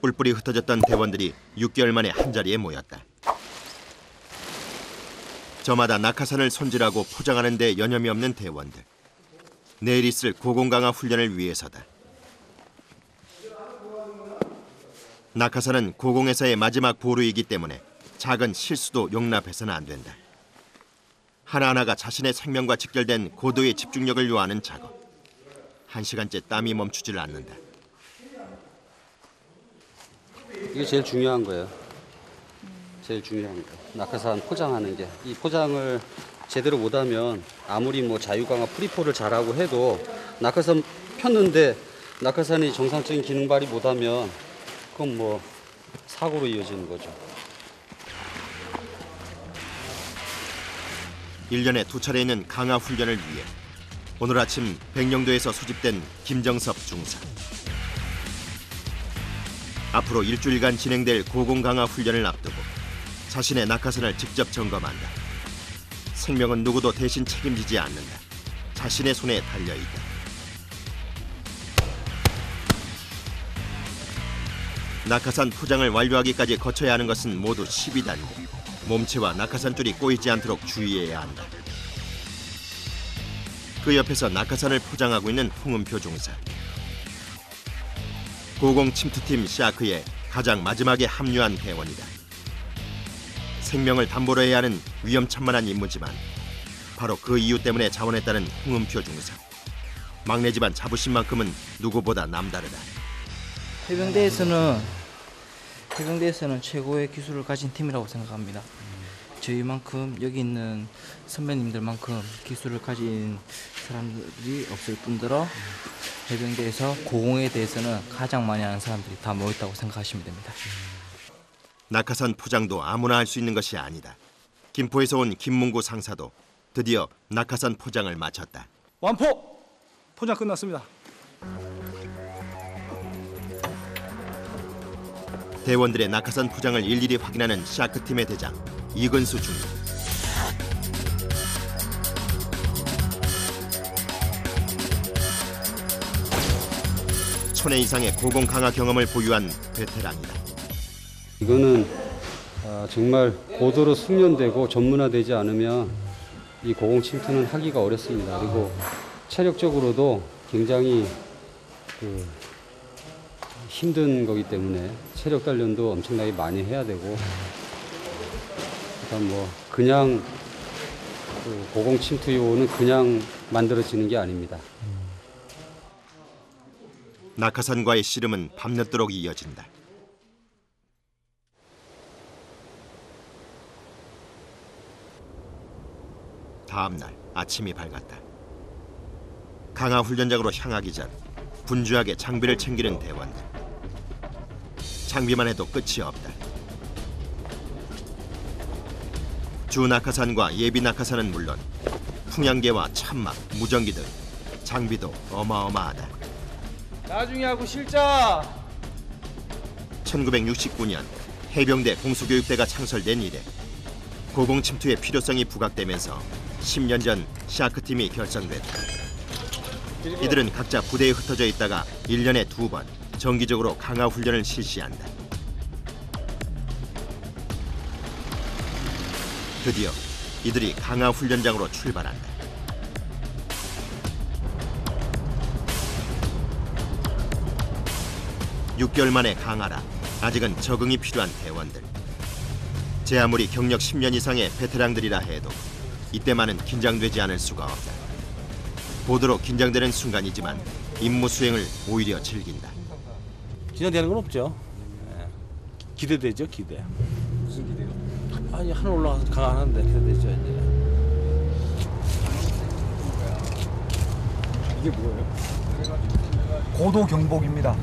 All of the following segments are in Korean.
뿔뿔이 흩어졌던 대원들이 6개월 만에 한자리에 모였다. 저마다 낙하산을 손질하고 포장하는 데 여념이 없는 대원들. 내일 있을 고공강화 훈련을 위해서다. 낙하산은 고공에서의 마지막 보루이기 때문에 작은 실수도 용납해서는 안 된다. 하나하나가 자신의 생명과 직결된 고도의 집중력을 요하는 작업. 1시간째 땀이 멈추질 않는다. 이게 제일 중요한 거예요. 제일 중요한 거. 낙하산 포장하는 게. 이 포장을 제대로 못하면 아무리 뭐 자유강화 프리포를 잘하고 해도 낙하산 폈는데 낙하산이 정상적인 기능 발휘 못하면 그건 뭐 사고로 이어지는 거죠. 1년에 2차례 있는 강화 훈련을 위해 오늘 아침 백령도에서 소집된 김정섭 중사. 앞으로 일주일간 진행될 고공강화 훈련을 앞두고 자신의 낙하산을 직접 점검한다. 생명은 누구도 대신 책임지지 않는다. 자신의 손에 달려있다. 낙하산 포장을 완료하기까지 거쳐야 하는 것은 모두 12단계. 몸체와 낙하산 줄이 꼬이지 않도록 주의해야 한다. 그 옆에서 낙하산을 포장하고 있는 홍은표 중사. 고공 침투팀 샤크에 가장 마지막에 합류한 대원이다. 생명을 담보로 해야 하는 위험천만한 임무지만 바로 그 이유 때문에 자원했다는 홍은표 중사. 막내 집안 자부심만큼은 누구보다 남다르다. 해병대에서는 최고의 기술을 가진 팀이라고 생각합니다. 저희만큼 여기 있는 선배님들만큼 기술을 가진 사람들이 없을 뿐더러 해병대에서 고공에 대해서는 가장 많이 아는 사람들이 다 모였다고 생각하시면 됩니다. 낙하산 포장도 아무나 할 수 있는 것이 아니다. 김포에서 온 김문구 상사도 드디어 낙하산 포장을 마쳤다. 완포! 포장 끝났습니다. 대원들의 낙하산 포장을 일일이 확인하는 샤크팀의 대장 이근수 중위. 천회 이상의 고공 강화 경험을 보유한 베테랑이다. 이거는 정말 고도로 숙련되고 전문화되지 않으면 이 고공 침투는 하기가 어렵습니다. 그리고 체력적으로도 굉장히 힘든 거기 때문에 체력 단련도 엄청나게 많이 해야 되고, 그러니까 뭐 그냥 고공 침투요는 그냥 만들어지는 게 아닙니다. 낙하산과의 씨름은 밤늦도록 이어진다. 다음 날 아침이 밝았다. 강화 훈련장으로 향하기 전 분주하게 장비를 챙기는 대원들. 장비만 해도 끝이 없다. 주 낙하산과 예비 낙하산은 물론 풍향계와 참막, 무전기 등 장비도 어마어마하다. 나중에 하고 실자! 1969년 해병대 공수교육대가 창설된 이래 고공 침투의 필요성이 부각되면서 10년 전 샤크팀이 결성됐다. 이들은 각자 부대에 흩어져 있다가 1년에 2번 정기적으로 강화 훈련을 실시한다. 드디어 이들이 강화 훈련장으로 출발한다. (6개월) 만에 강화라 아직은 적응이 필요한 대원들. 제 아무리 경력 10년 이상의 베테랑들이라 해도 이때만은 긴장되지 않을 수가 없다. 보드로 긴장되는 순간이지만 임무 수행을 오히려 즐긴다. 긴장되는 건 없죠. 네. 기대되죠, 기대. 무슨 기대요? 아니, 하늘 올라가서 강하는데 기대되죠, 이제. 이게 뭐예요? 고도 경복입니다.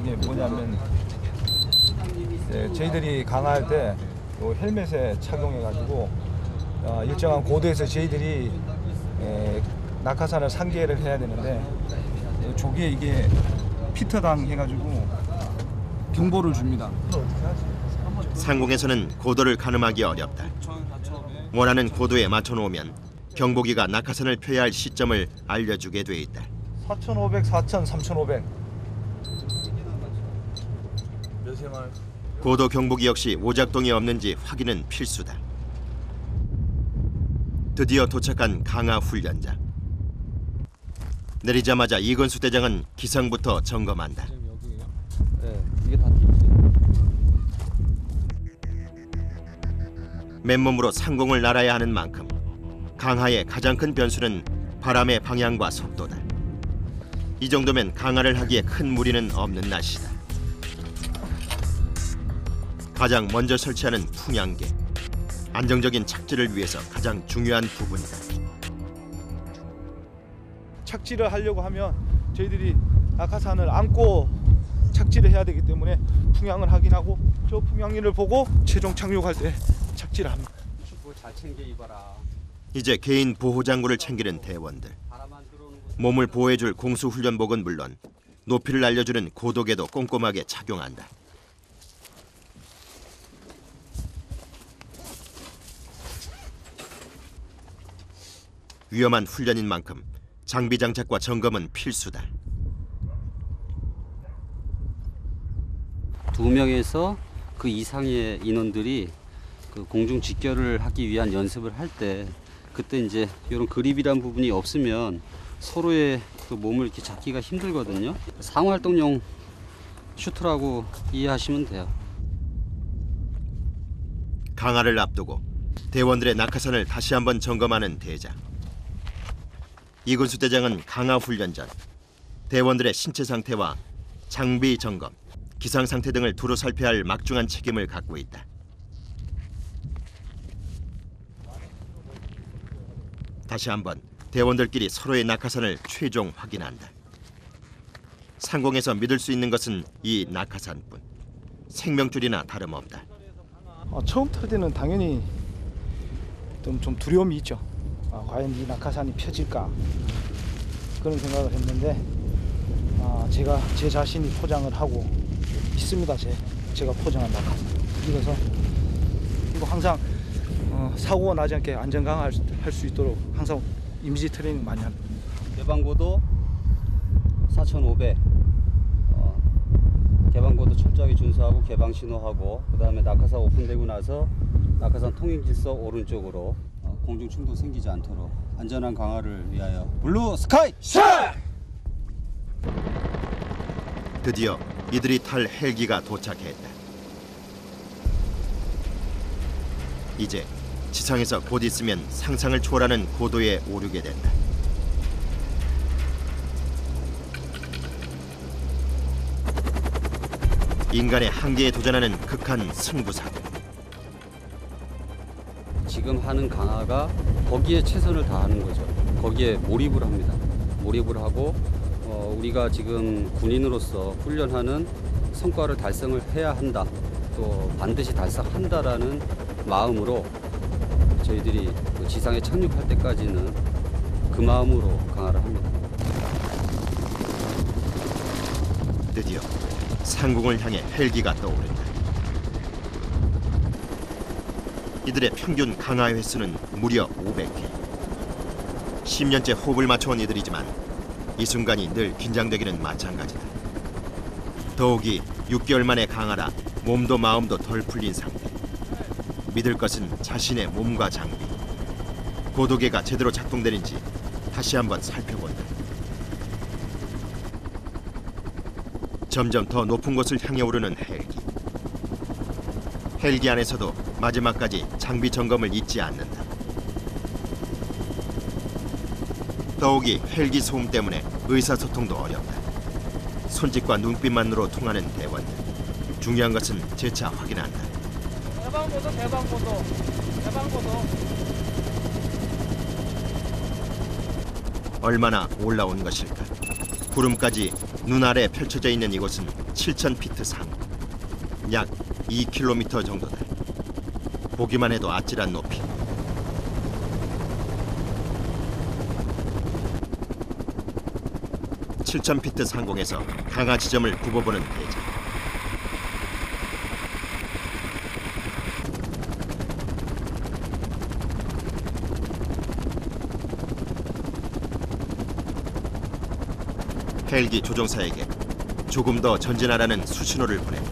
이게 뭐냐면 저희들이 강화할 때 헬멧에 착용해가지고 일정한 고도에서 저희들이 낙하산을 상계를 해야 되는데 조기에 이게 피터당 해가지고 경보를 줍니다. 상공에서는 고도를 가늠하기 어렵다. 원하는 고도에 맞춰놓으면 경보기가 낙하산을 펴야 할 시점을 알려주게 돼 있다. 4,500, 4,000, 3,500 고도 경보기 역시 오작동이 없는지 확인은 필수다. 드디어 도착한 강화 훈련장. 내리자마자 이건수 대장은 기상부터 점검한다. 네, 이게 다 팁이지. 맨몸으로 상공을 날아야 하는 만큼 강하의 가장 큰 변수는 바람의 방향과 속도다. 이 정도면 강하를 하기에 큰 무리는 없는 날씨다. 가장 먼저 설치하는 풍향계. 안정적인 착지를 위해서 가장 중요한 부분이다. 착지를 하려고 하면 저희들이 낙하산을 안고 착지를 해야 되기 때문에 풍향을 확인하고 저 풍향리를 보고 최종 착륙할 때 착지를 합니다. 그거 잘 챙겨 입어라. 이제 개인 보호장구를 챙기는 대원들. 바람 안 들어오는 거. 몸을 보호해줄 공수훈련복은 물론 높이를 알려주는 고도계도 꼼꼼하게 착용한다. 위험한 훈련인 만큼 장비 장착과 점검은 필수다. 2명에서 그 이상의 인원들이 그 공중 직결을 하기 위한 연습을 할 때 그때 이제 이런 그립이란 부분이 없으면 서로의 그 몸을 이렇게 잡기가 힘들거든요. 상호활동용 슈트라고 이해하시면 돼요. 강화를 앞두고 대원들의 낙하산을 다시 한번 점검하는 대장. 이근수 대장은 강화 훈련 전 대원들의 신체 상태와 장비 점검, 기상 상태 등을 두루 살펴야 할 막중한 책임을 갖고 있다. 다시 한번 대원들끼리 서로의 낙하산을 최종 확인한다. 상공에서 믿을 수 있는 것은 이 낙하산뿐. 생명줄이나 다름없다. 처음 탈 때는 당연히 좀 두려움이 있죠. 과연 이 낙하산이 펴질까 그런 생각을 했는데 제가 제 자신이 포장을 하고 있습니다. 제가 포장한 낙하산. 그래서 이거 항상 사고가 나지 않게 안전 강화할 수 있도록 항상 이미지 트레이닝 많이 합니다. 개방고도 4,500. 개방고도 철저하게 준수하고 개방 신호하고 그다음에 낙하산 오픈되고 나서 낙하산 통행 질서 오른쪽으로 공중 충돌 생기지 않도록 안전한 강화를 위하여 블루 스카이 샷! 드디어 이들이 탈 헬기가 도착했다. 이제 지상에서 곧 있으면 상상을 초월하는 고도에 오르게 된다. 인간의 한계에 도전하는 극한 승부사고. 지금 하는 강화가 거기에 최선을 다하는 거죠. 거기에 몰입을 합니다. 몰입을 하고 우리가 지금 군인으로서 훈련하는 성과를 달성을 해야 한다. 또 반드시 달성한다라는 마음으로 저희들이 그 지상에 착륙할 때까지는 그 마음으로 강화를 합니다. 드디어 상공을 향해 헬기가 떠오른다. 이들의 평균 강화 횟수는 무려 500회. 10년째 호흡을 맞춰온 이들이지만 이 순간이 늘 긴장되기는 마찬가지다. 더욱이 6개월 만의 강화라 몸도 마음도 덜 풀린 상태. 믿을 것은 자신의 몸과 장비. 고도계가 제대로 작동되는지 다시 한번 살펴본다. 점점 더 높은 곳을 향해 오르는 헬기. 헬기 안에서도 마지막까지 장비 점검을 잊지 않는다. 더욱이 헬기 소음 때문에 의사소통도 어렵다. 손짓과 눈빛만으로 통하는 대원들. 중요한 것은 재차 확인한다. 대방고도. 얼마나 올라온 것일까? 구름까지 눈 아래 펼쳐져 있는 이곳은 7,000피트 상. 약 2km 정도다. 보기만 해도 아찔한 높이. (7,000피트) 상공에서 강화 지점을 굽어보는 대장. 헬기 조종사에게 조금 더 전진하라는 수신호를 보낸다.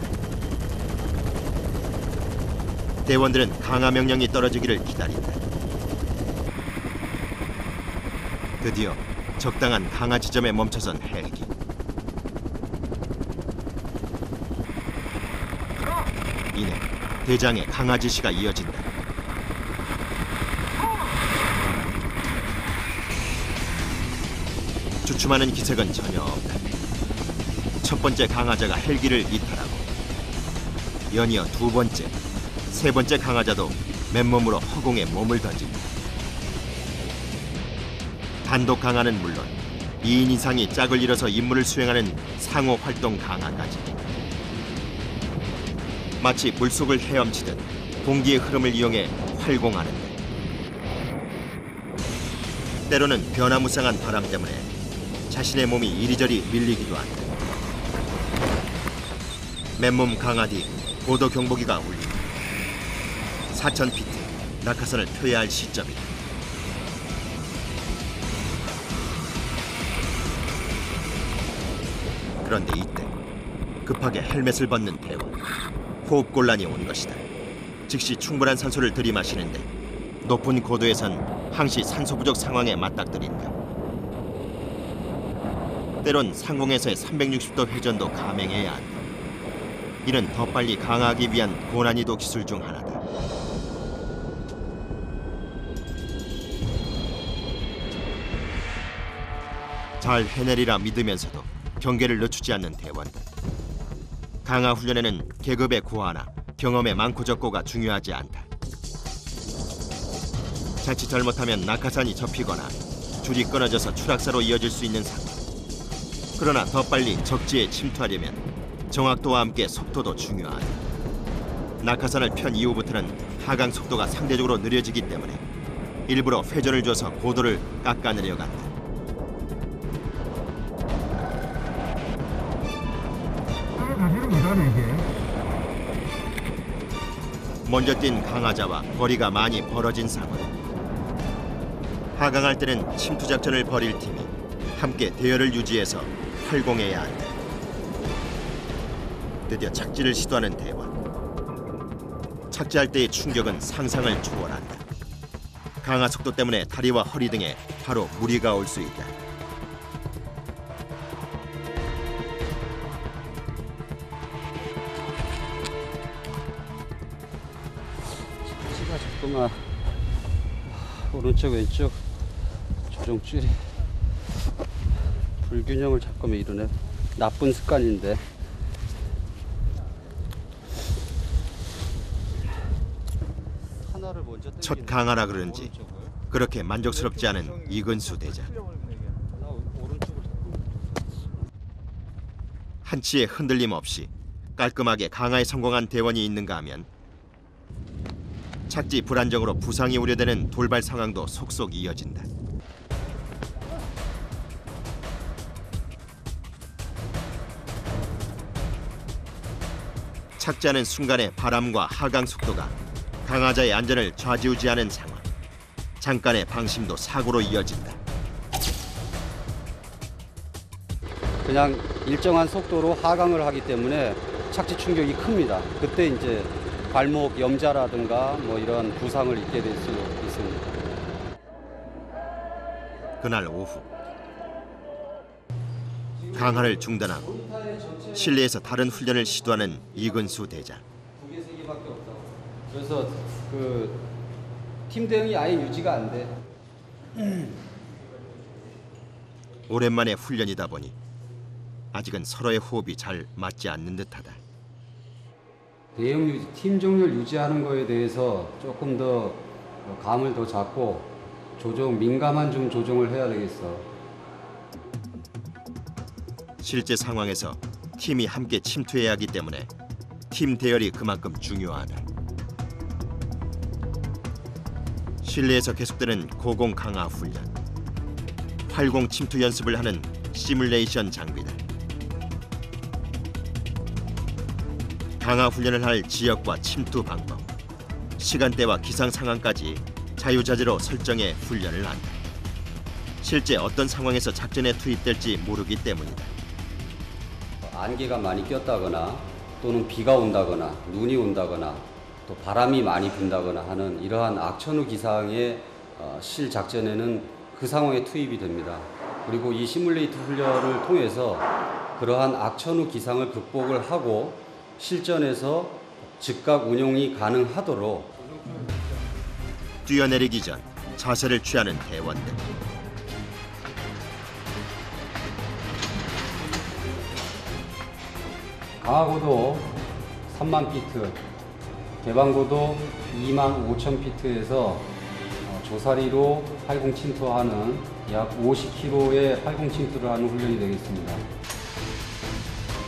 대원들은 강화 명령이 떨어지기를 기다린다. 드디어 적당한 강화 지점에 멈춰선 헬기. 이내 대장의 강화 지시가 이어진다. 주춤하는 기색은 전혀 없다. 첫 번째 강화자가 헬기를 이탈하고 연이어 두 번째, 세 번째 강화자도 맨몸으로 허공에 몸을 던진다. 단독 강화는 물론 2인 이상이 짝을 이뤄서 임무를 수행하는 상호 활동 강화까지. 마치 물속을 헤엄치듯 공기의 흐름을 이용해 활공하는데 때로는 변화무쌍한 바람 때문에 자신의 몸이 이리저리 밀리기도 한다. 맨몸 강화 뒤 고도 경보기가 울린다. 4000피트 낙하산을 표해야 할 시점이다. 그런데 이때 급하게 헬멧을 벗는 대원. 호흡곤란이 온 것이다. 즉시 충분한 산소를 들이마시는데 높은 고도에선 항시 산소 부족 상황에 맞닥뜨린다. 때론 상공에서의 360도 회전도 감행해야 한다. 이는 더 빨리 강화하기 위한 고난이도 기술 중 하나다. 잘 해내리라 믿으면서도 경계를 늦추지 않는 대원들. 강화 훈련에는 계급의 고하나 경험의 많고 적고가 중요하지 않다. 자칫 잘못하면 낙하산이 접히거나 줄이 끊어져서 추락사로 이어질 수 있는 상황. 그러나 더 빨리 적지에 침투하려면 정확도와 함께 속도도 중요하다. 낙하산을 편 이후부터는 하강 속도가 상대적으로 느려지기 때문에 일부러 회전을 줘서 고도를 깎아내려간다. 먼저 뛴 강화자와 거리가 많이 벌어진 상황. 하강할 때는 침투 작전을 벌일 팀이 함께 대열을 유지해서 활공해야 한다. 드디어 착지를 시도하는 대원. 착지할 때의 충격은 상상을 초월한다. 강화 속도 때문에 다리와 허리 등에 바로 무리가 올 수 있다. 착지가 자꾸만 오른쪽 왼쪽 조종줄이 불균형을 자꾸만 이루네. 나쁜 습관인데. 하나를 먼저 첫 강화라 그런지 그렇게 만족스럽지 않은 이근수 대장. 한치의 흔들림 없이 깔끔하게 강화에 성공한 대원이 있는가 하면 착지 불안정으로 부상이 우려되는 돌발 상황도 속속 이어진다. 착지하는 순간의 바람과 하강 속도가 강화자의 안전을 좌지우지하는 상황. 잠깐의 방심도 사고로 이어진다. 그냥 일정한 속도로 하강을 하기 때문에 착지 충격이 큽니다. 그때 이제 발목 염자라든가 뭐 이런 부상을 입게 될 수 있습니다. 그날 오후 강화를 중단하고 실내에서 다른 훈련을 시도하는 이근수 대장. 2개, 3개밖에 없다고. 그래서 그 팀 대응이 아예 유지가 안 돼. 오랜만에 훈련이다 보니 아직은 서로의 호흡이 잘 맞지 않는 듯하다. 대응 유지, 팀 정렬 유지하는 거에 대해서 조금 더 감을 더 잡고 민감한 좀 조정을 해야 되겠어. 실제 상황에서 팀이 함께 침투해야 하기 때문에 팀 대열이 그만큼 중요하다. 실내에서 계속되는 고공 강화 훈련, 활공 침투 연습을 하는 시뮬레이션 장비들, 강화 훈련을 할 지역과 침투 방법, 시간대와 기상 상황까지 자유자재로 설정해 훈련을 한다. 실제 어떤 상황에서 작전에 투입될지 모르기 때문이다. 안개가 많이 꼈다거나 또는 비가 온다거나 눈이 온다거나 또 바람이 많이 분다거나 하는 이러한 악천후 기상의 실 작전에는 그 상황에 투입이 됩니다. 그리고 이 시뮬레이터 훈련을 통해서 그러한 악천후 기상을 극복을 하고 실전에서 즉각 운용이 가능하도록 뛰어내리기 전 자세를 취하는 대원들. 강하고도 3만 피트, 개방고도 2만 5천 피트에서 조사리로 활공 침투하는 약 50km의 활공 침투를 하는 훈련이 되겠습니다.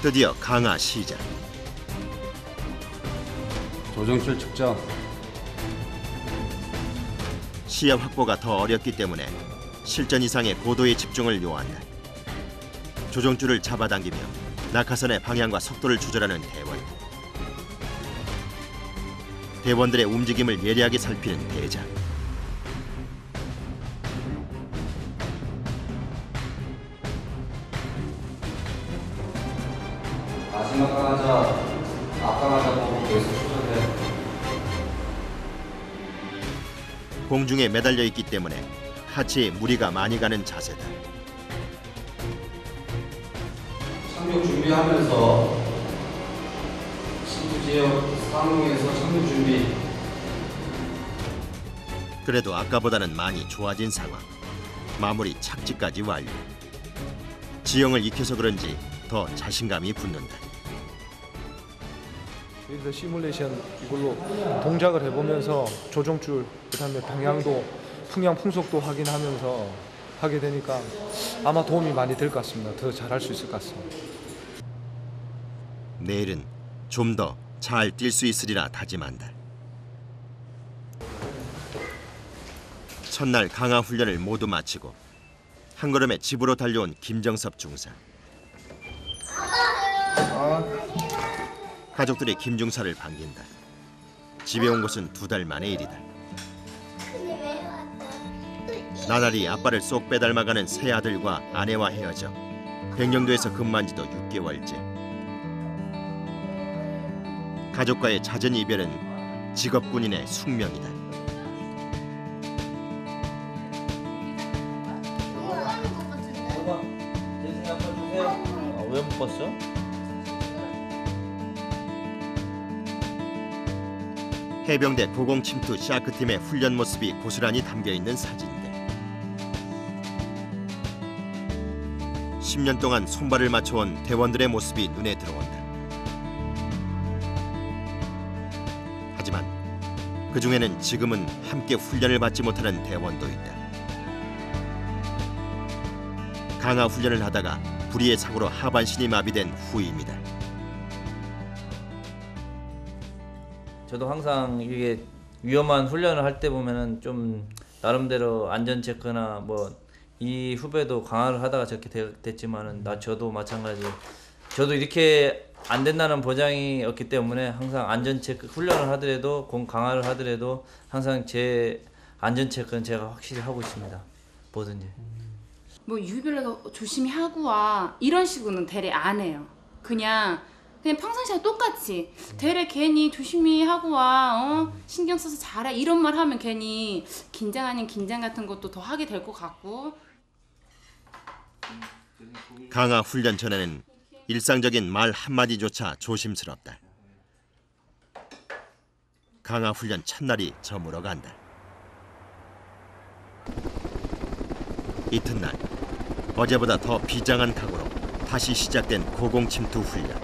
드디어 강화 시작. 조정줄 측정. 시야 확보가 더 어렵기 때문에 실전 이상의 고도의 집중을 요한다. 조종줄을 잡아당기며 낙하산의 방향과 속도를 조절하는 대원들. 대원들의 움직임을 예리하게 살피는 대장. 마지막 강하자, 앞강하자 보고 계속 조절해. 공중에 매달려 있기 때문에 하체에 무리가 많이 가는 자세다. 착륙 준비하면서 침투 지역 상공에서 착륙 준비. 그래도 아까보다는 많이 좋아진 상황. 마무리 착지까지 완료. 지형을 익혀서 그런지 더 자신감이 붙는다. 여기서 시뮬레이션 이걸로 동작을 해보면서 조종줄, 그다음에 방향도, 풍향, 풍속도 확인하면서 하게 되니까 아마 도움이 많이 될 것 같습니다. 더 잘할 수 있을 것 같습니다. 내일은 좀 더 잘 뛸 수 있으리라 다짐한다. 첫날 강화 훈련을 모두 마치고 한 걸음에 집으로 달려온 김정섭 중사. 가족들이 김 중사를 반긴다. 집에 온 것은 2달 만의 일이다. 나날이 아빠를 쏙 빼닮아가는 새 아들과 아내와 헤어져 백령도에서 근무한 지도 6개월째. 가족과의 잦은 이별은 직업군인의 숙명이다. 왜 못 봤어? 해병대 고공침투 샤크팀의 훈련 모습이 고스란히 담겨있는 사진들. 10년 동안 손발을 맞춰온 대원들의 모습이 눈에 들어온다. 하지만 그 중에는 지금은 함께 훈련을 받지 못하는 대원도 있다. 강화 훈련을 하다가 불의의 사고로 하반신이 마비된 후임이다. 저도 항상 이게 위험한 훈련을 할 때 보면은 좀 나름대로 안전 체크나 뭐 이 후배도 강화를 하다가 저렇게 됐지만은 저도 마찬가지. 저도 이렇게 안 된다는 보장이 없기 때문에 항상 안전 체크 훈련을 하더라도 강화를 하더라도 항상 제 안전 체크는 제가 확실히 하고 있습니다. 뭐든지. 뭐 유별나도 조심히 하고 와 이런 식으로는 대래 안 해요. 그냥 평상시랑 똑같이 대래 괜히 조심히 하고 와 신경 써서 잘해 이런 말 하면 괜히 긴장 아닌 긴장 같은 것도 더 하게 될 것 같고. 강화 훈련 전에는 일상적인 말 한마디조차 조심스럽다. 강화 훈련 첫날이 저물어간다. 이튿날 어제보다 더 비장한 각오로 다시 시작된 고공침투 훈련.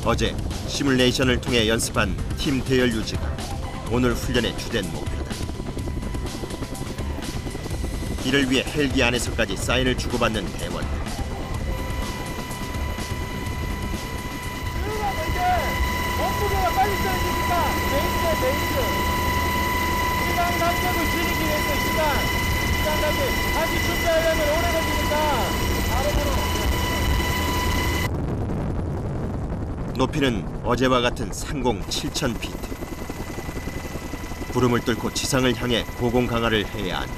어제 시뮬레이션을 통해 연습한 팀 대열 유지가 오늘 훈련의 주된 목표다. 이를 위해 헬기 안에서까지 사인을 주고받는 대원들. 몸무게가 빨리 떨어지니까 베이스 시간 간격을 줄이기 위해서 시간 간격 다시 준비하려면 오래 걸리니까 바로 높이는 어제와 같은 상공 7,000피트. 구름을 뚫고 지상을 향해 고공 강화를 해야 한다.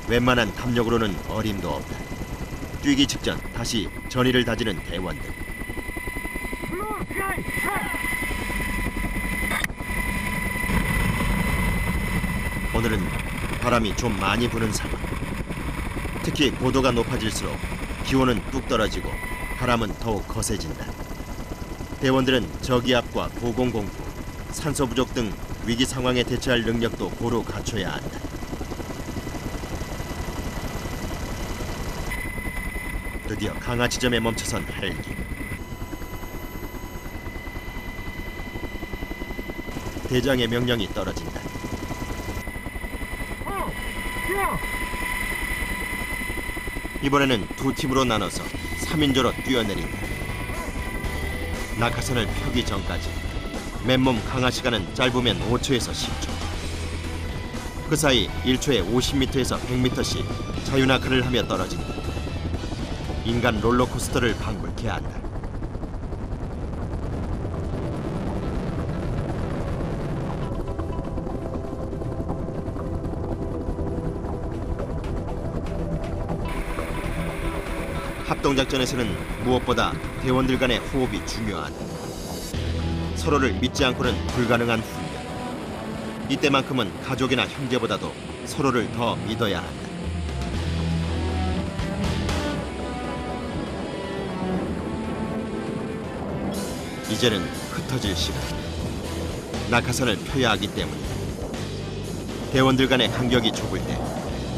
웬만한 담력으로는 어림도 없다. 뛰기 직전 다시 전의를 다지는 대원들. 오늘은 바람이 좀 많이 부는 상황. 특히 고도가 높아질수록 기온은 뚝 떨어지고 바람은 더욱 거세진다. 대원들은 저기압과 고공공포, 산소 부족 등 위기 상황에 대처할 능력도 고루 갖춰야 한다. 드디어 강화 지점에 멈춰선 헬기. 대장의 명령이 떨어진다. 이번에는 두 팀으로 나눠서 3인조로 뛰어내린다. 낙하산을 펴기 전까지 맨몸 강화 시간은 짧으면 5초에서 10초. 그 사이 1초에 50m에서 100m씩 자유낙하를 하며 떨어진다. 인간 롤러코스터를 방불케 한다. 합동작전에서는 무엇보다 대원들 간의 호흡이 중요하다. 서로를 믿지 않고는 불가능한 훈련. 이때만큼은 가족이나 형제보다도 서로를 더 믿어야 한다. 이제는 흩어질 시간. 낙하산을 펴야 하기 때문이다. 대원들 간의 간격이 좁을 때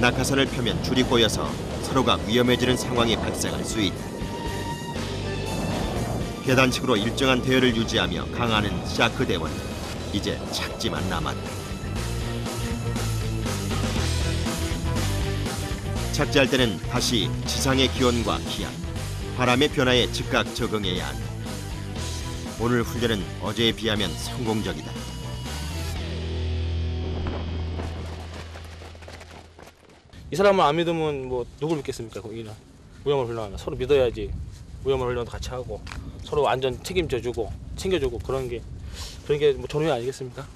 낙하산을 펴면 줄이 꼬여서 서로가 위험해지는 상황이 발생할 수 있다. 계단식으로 일정한 대열을 유지하며 강하는 샤크 대원. 이제 착지만 남았다. 착지할 때는 다시 지상의 기온과 기압, 바람의 변화에 즉각 적응해야 한다. 오늘 훈련은 어제에 비하면 성공적이다. 이 사람을 안 믿으면 뭐 누굴 믿겠습니까? 거기는 무용을 훈련하면 서로 믿어야지. 무용을 훈련도 같이 하고 서로 안전 책임져주고 챙겨주고 그런 게 뭐 전후회 아니겠습니까?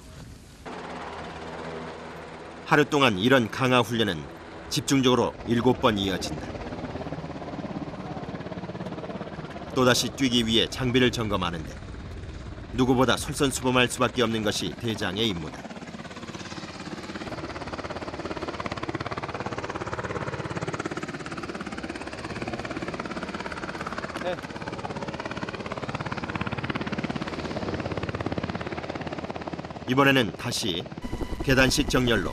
하루 동안 이런 강화 훈련은 집중적으로 7번 이어진다. 또다시 뛰기 위해 장비를 점검하는데 누구보다 솔선수범할 수밖에 없는 것이 대장의 임무다. 네. 이번에는 다시 계단식 정렬로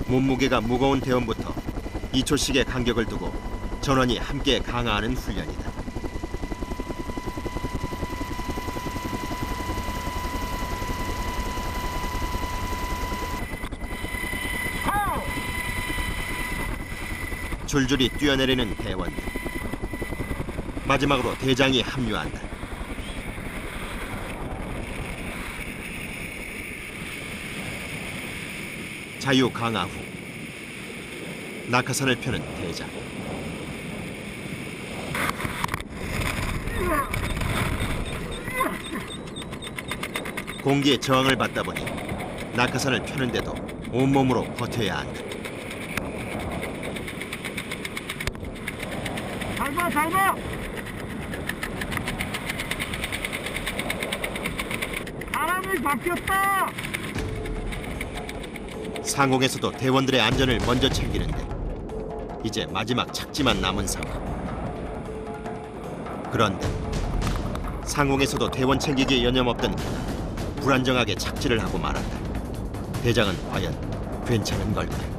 몸무게가 무거운 대원부터 2초씩의 간격을 두고 전원이 함께 강화하는 훈련이다. 줄줄이 뛰어내리는 대원들. 마지막으로 대장이 합류한다. 자유 강화 후 낙하산을 펴는 대장. 공기의 저항을 받다 보니 낙하산을 펴는데도 온몸으로 버텨야 한다. 잘 봐! 바람이 바뀌었다! 상공에서도 대원들의 안전을 먼저 챙기는데 이제 마지막 착지만 남은 상황. 그런데 상공에서도 대원 챙기기에 여념없던 그가 불안정하게 착지를 하고 말았다. 대장은 과연 괜찮은 걸까?